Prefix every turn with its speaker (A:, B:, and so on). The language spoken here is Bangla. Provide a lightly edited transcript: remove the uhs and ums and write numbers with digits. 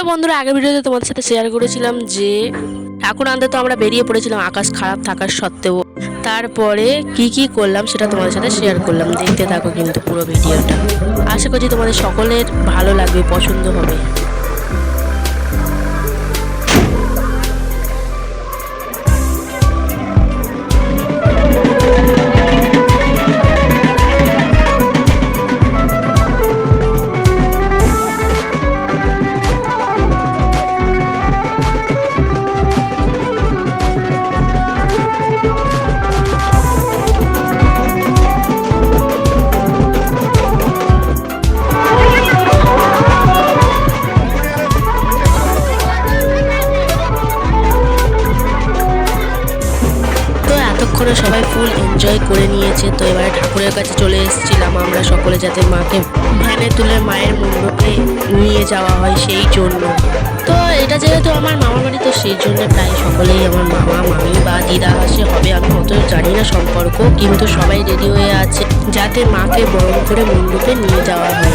A: তো বন্ধুরা, আগের ভিডিওতে তোমাদের সাথে শেয়ার করেছিলাম যে ঠাকুর আনতে তো আমরা বেরিয়ে পড়েছিলাম আকাশ খারাপ থাকার সত্ত্বেও। তারপরে কি কি করলাম সেটা তোমাদের সাথে শেয়ার করলাম। দেখতে থাকো কিন্তু পুরো ভিডিওটা। আশা করছি তোমাদের সকলের ভালো লাগবে, পছন্দ হবে। এতক্ষণে সবাই ফুল এনজয় করে নিয়েছে। তো এবারে ঠাকুরের কাছে চলে এসেছিলাম আমরা সকলে, যাতে মাকে ভ্যানে তুলে মায়ের মণ্ডপে নিয়ে যাওয়া হয় সেই জন্য। তো এটা যেহেতু আমার মামার বাড়ি, তো সেই জন্য প্রায় সকলেই আমার মামা মামি বা দিদা সে হবে, আমি অত জানি না সম্পর্ক, কিন্তু সবাই রেডি হয়ে আছে যাতে মাকে বরণ করে মণ্ডপে নিয়ে যাওয়া হয়।